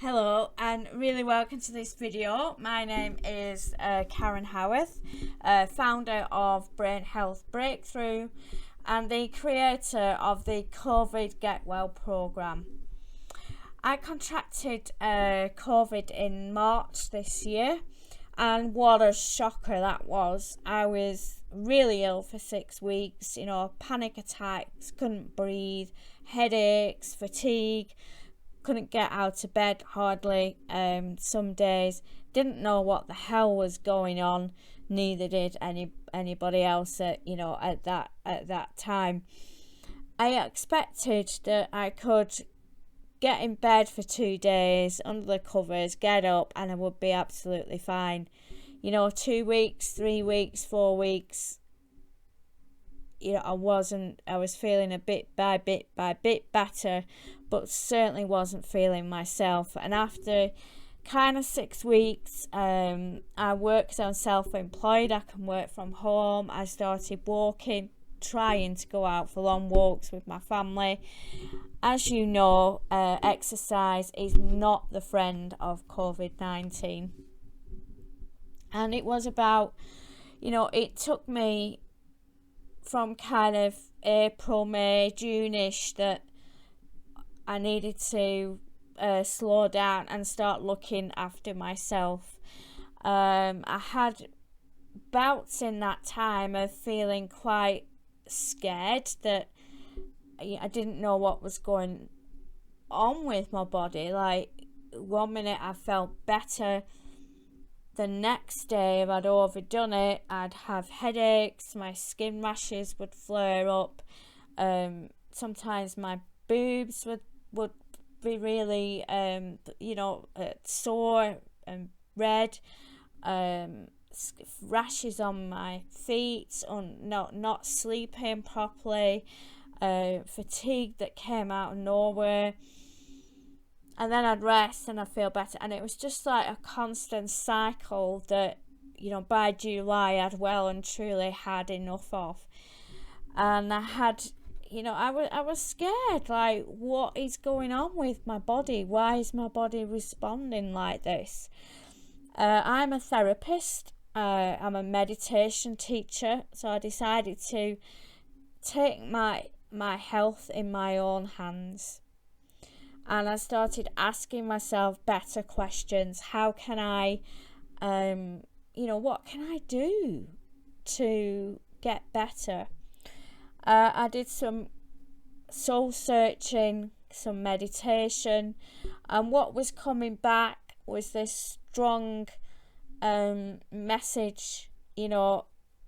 Hello and really welcome to this video. My name is Karen Howarth, founder of Brain Health Breakthrough and the creator of the COVID Get Well programme. I contracted COVID in March this year, and what a shocker that was. I was really ill for 6 weeks, panic attacks, couldn't breathe, headaches, fatigue, couldn't get out of bed hardly, some days, didn't know what the hell was going on, neither did anybody else at that time. I expected that I could get in bed for 2 days under the covers, get up, and I would be absolutely fine. 2 weeks, 3 weeks, 4 weeks, I was feeling a bit by bit better, but certainly wasn't feeling myself. And after kind of 6 weeks, I work because I'm self-employed. I can work from home. I started walking, trying to go out for long walks with my family. As you know, exercise is not the friend of COVID-19. And it was about, it took me from kind of April, May, June-ish that I needed to slow down and start looking after myself. I had bouts in that time of feeling quite scared that I didn't know what was going on with my body. Like, 1 minute I felt better, the next day, if I'd overdone it, I'd have headaches, my skin rashes would flare up, sometimes my boobs would be really sore and red, rashes on my feet, not sleeping properly, fatigue that came out of nowhere. And then I'd rest and I'd feel better. And it was just like a constant cycle that, by July I'd well and truly had enough of. And I had, I was scared. Like, what is going on with my body? Why is my body responding like this? I'm a therapist. I'm a meditation teacher. So I decided to take my health in my own hands. And I started asking myself better questions. How can I, what can I do to get better? I did some soul searching, some meditation, and what was coming back was this strong message,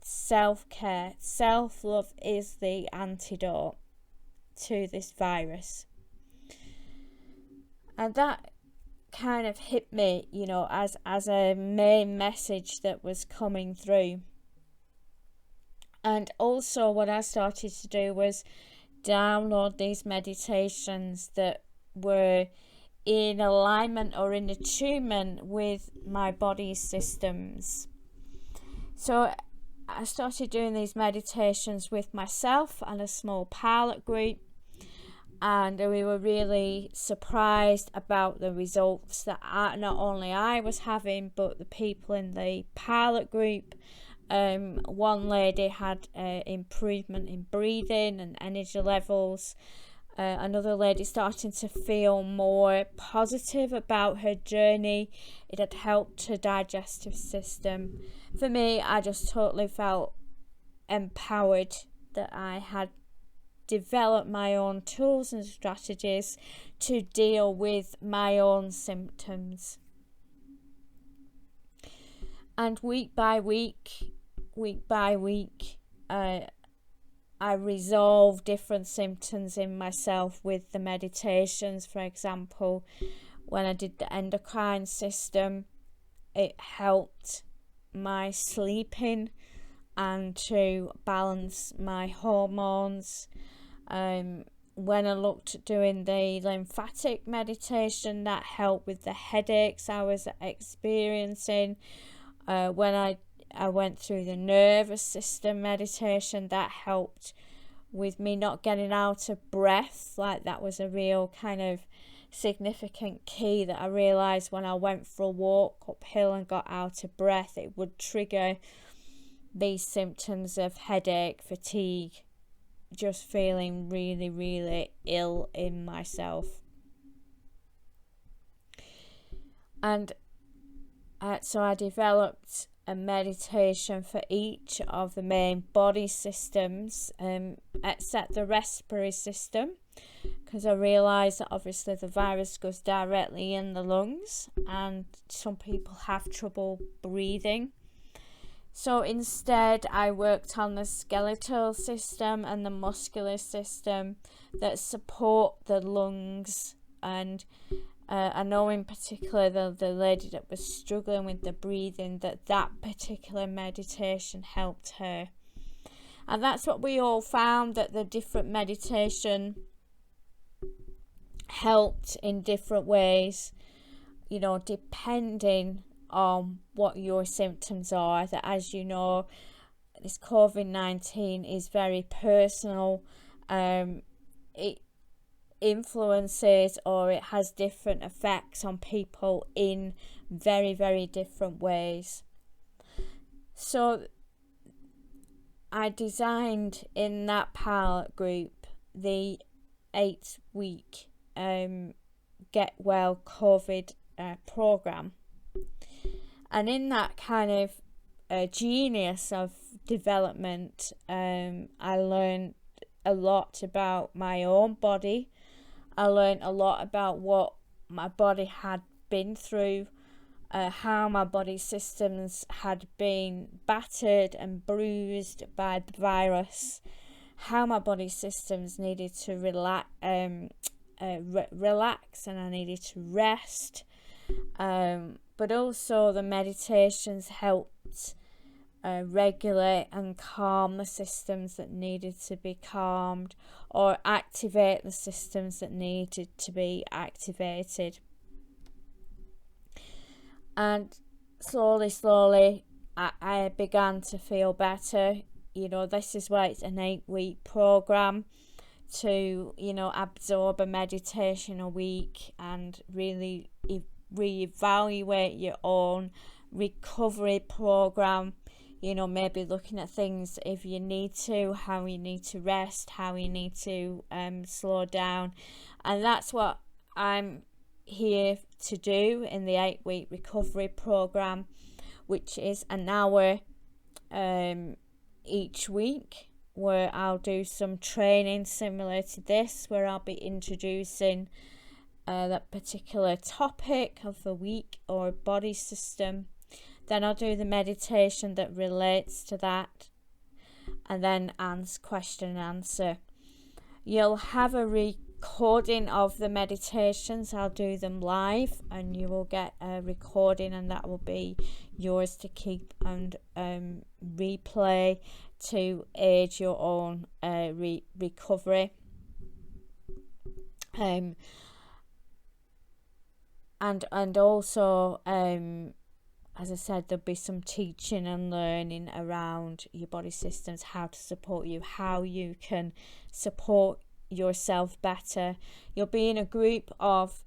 self-care. Self-love is the antidote to this virus. And that kind of hit me, as a main message that was coming through. And also what I started to do was download these meditations that were in alignment or in attunement with my body's systems. So I started doing these meditations with myself and a small pilot group. And we were really surprised about the results that not only I was having, but the people in the pilot group. One lady had improvement in breathing and energy levels. Another lady starting to feel more positive about her journey. It had helped her digestive system. For me, I just totally felt empowered that I had develop my own tools and strategies to deal with my own symptoms. And week by week, I resolve different symptoms in myself with the meditations. For example, when I did the endocrine system, it helped my sleeping and to balance my hormones. When I looked at doing the lymphatic meditation, that helped with the headaches I was experiencing. When I went through the nervous system meditation, that helped with me not getting out of breath. Like, that was a real kind of significant key that I realised when I went for a walk uphill and got out of breath, it would trigger these symptoms of headache, fatigue, just feeling really, really ill in myself. And so I developed a meditation for each of the main body systems, except the respiratory system, because I realised that obviously the virus goes directly in the lungs and some people have trouble breathing. So instead I worked on the skeletal system and the muscular system that support the lungs. And I know in particular the lady that was struggling with the breathing, that particular meditation helped her. And that's what we all found, that the different meditation helped in different ways, you know, depending on what your symptoms are. That, as you know, this COVID-19 is very personal. It influences, or it has different effects on people in very, very different ways. So I designed in that pilot group the 8-week Get Well COVID program. And in that kind of genius of development, I learned a lot about my own body. I learned a lot about what my body had been through, how my body systems had been battered and bruised by the virus, how my body systems needed to relax and I needed to rest. But also the meditations helped regulate and calm the systems that needed to be calmed, or activate the systems that needed to be activated. And slowly I began to feel better. You know, this is why it's an 8-week program, to, you know, absorb a meditation a week and really reevaluate your own recovery program. You know, maybe looking at things, if you need to, how you need to rest, how you need to slow down. And that's what I'm here to do in the 8-week recovery program, which is an hour each week, where I'll do some training similar to this, where I'll be introducing that particular topic of the week or body system. Then I'll do the meditation that relates to that, and then question and answer. You'll have a recording of the meditations. I'll do them live, and you will get a recording, and that will be yours to keep and replay to aid your own recovery. And also, as I said, there'll be some teaching and learning around your body systems, how to support you, how you can support yourself better. You'll be in a group of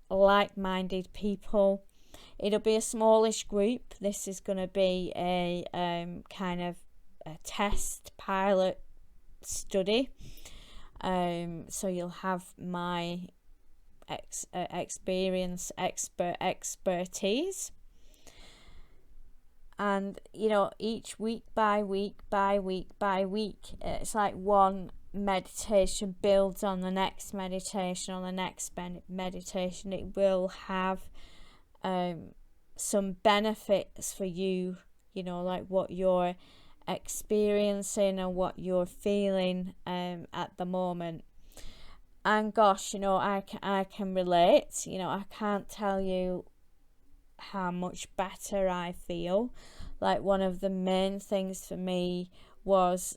like-minded people. It'll be a smallish group. This is going to be a kind of a test pilot study. So you'll have my expertise. And, you know, each week by week, it's like one meditation builds on the next meditation, on the next meditation. It will have some benefits for you, you know, like what you're experiencing and what you're feeling at the moment. And gosh, you know, I can relate. You know, I can't tell you how much better I feel. Like, one of the main things for me was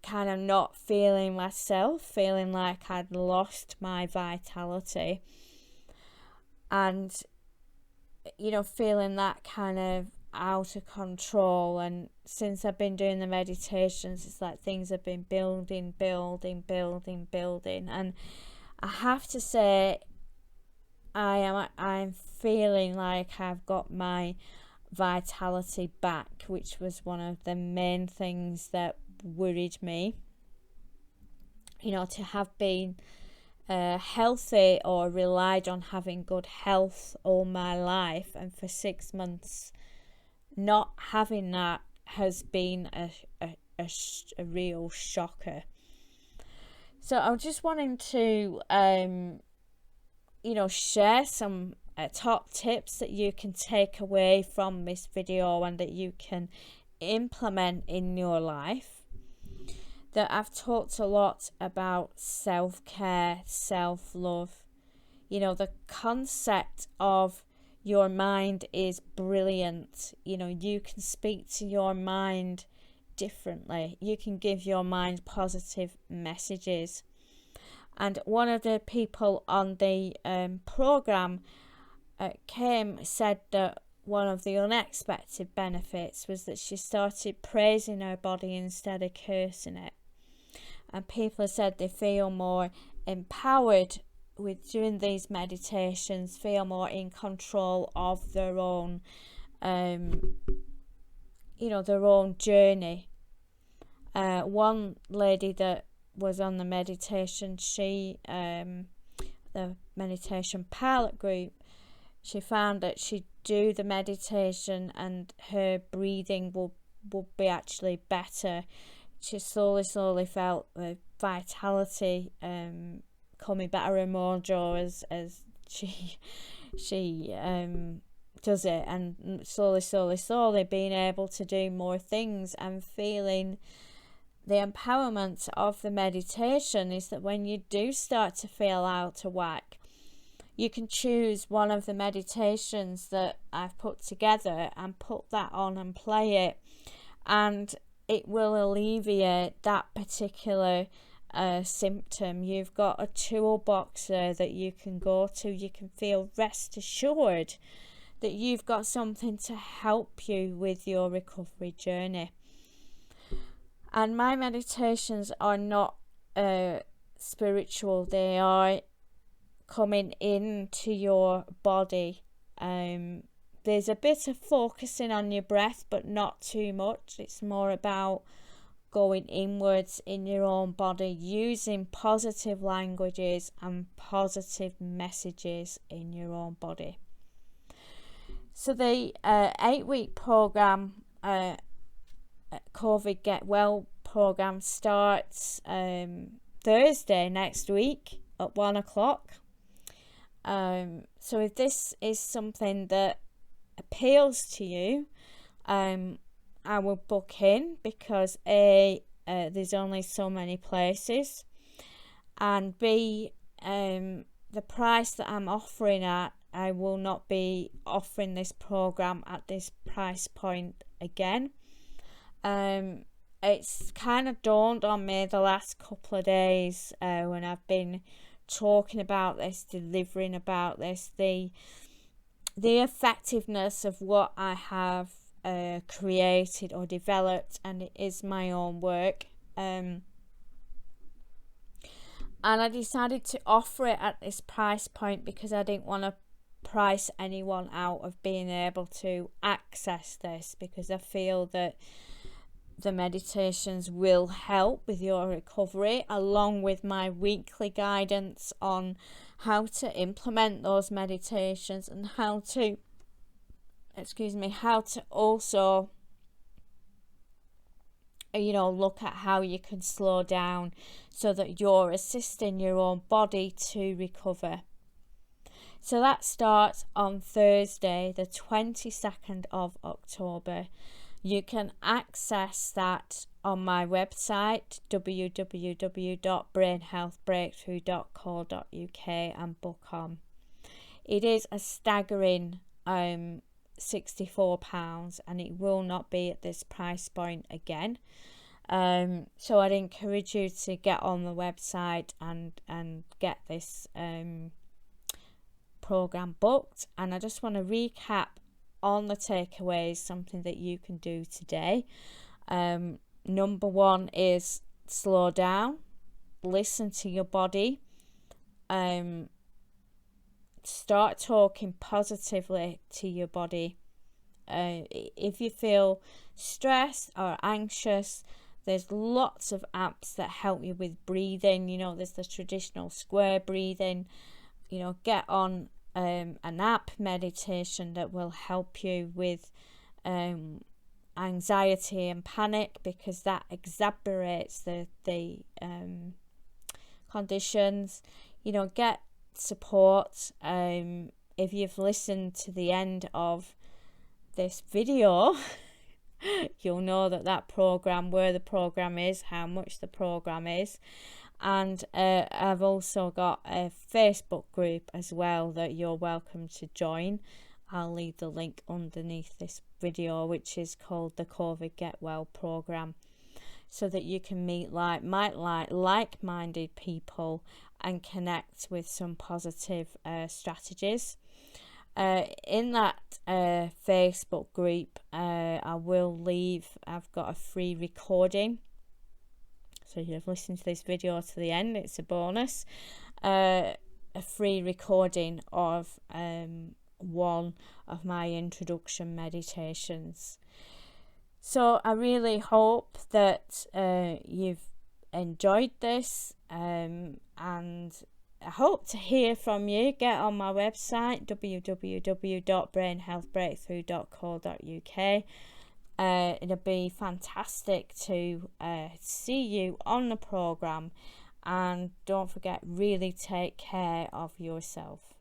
kind of not feeling myself, feeling like I'd lost my vitality, and, you know, feeling that kind of out of control. And since I've been doing the meditations, it's like things have been building, and I have to say, I'm feeling like I've got my vitality back, which was one of the main things that worried me. You know, to have been healthy or relied on having good health all my life, and for 6 months not having that has been a real shocker. So I'm just wanting to share some top tips that you can take away from this video and that you can implement in your life. That I've talked a lot about self-care, self-love. You know, the concept of your mind is brilliant. You know, you can speak to your mind differently. You can give your mind positive messages. And one of the people on the program said that one of the unexpected benefits was that she started praising her body instead of cursing it. And people have said they feel more empowered with doing these meditations, feel more in control of their own, their own journey. One lady that was on the meditation, the meditation pilot group, she found that she'd do the meditation and her breathing would be actually better. She slowly felt the vitality coming back, her mojo as she does it, and slowly being able to do more things and feeling the empowerment of the meditation is that when you do start to feel out of whack, you can choose one of the meditations that I've put together and put that on and play it, and it will alleviate that particular symptom. You've got a toolbox there that you can go to. You can feel rest assured that you've got something to help you with your recovery journey. And my meditations are not spiritual. They are coming into your body. There's a bit of focusing on your breath, but not too much. It's more about going inwards in your own body, using positive languages and positive messages in your own body. So the 8-week program, COVID Get Well program, starts Thursday next week at 1 o'clock. So if this is something that appeals to you, I will book in, because there's only so many places, and B, the price that I'm offering at, I will not be offering this program at this price point again. It's kind of dawned on me the last couple of days when I've been talking about this, delivering about this, the effectiveness of what I have created or developed, and it is my own work. And I decided to offer it at this price point because I didn't want to price anyone out of being able to access this, because I feel that the meditations will help with your recovery, along with my weekly guidance on how to implement those meditations and how to also look at how you can slow down so that you're assisting your own body to recover. So that starts on Thursday, the 22nd of October. You can access that on my website, www.brainhealthbreakthrough.co.uk, and book on. It is a staggering £64, and it will not be at this price point again. So I'd encourage you to get on the website and get this program booked. And I just want to recap on the takeaways, something that you can do today. Number one is slow down, listen to your body, start talking positively to your body. If you feel stressed or anxious, there's lots of apps that help you with breathing. You know, there's the traditional square breathing. You know, get on an app meditation that will help you with anxiety and panic, because that exacerbates the conditions. You know, get support. If you've listened to the end of this video, you'll know that program, where the program is, how much the program is. And I've also got a Facebook group as well that you're welcome to join. I'll leave the link underneath this video, which is called the COVID Get Well program, so that you can meet like-minded people and connect with some positive strategies. In that Facebook group, I've got a free recording. So if you've listened to this video to the end, it's a bonus. A free recording of one of my introduction meditations. So I really hope that you've enjoyed this, and I hope to hear from you. Get on my website, www.brainhealthbreakthrough.co.uk. It'll be fantastic to see you on the program, and don't forget, really take care of yourself.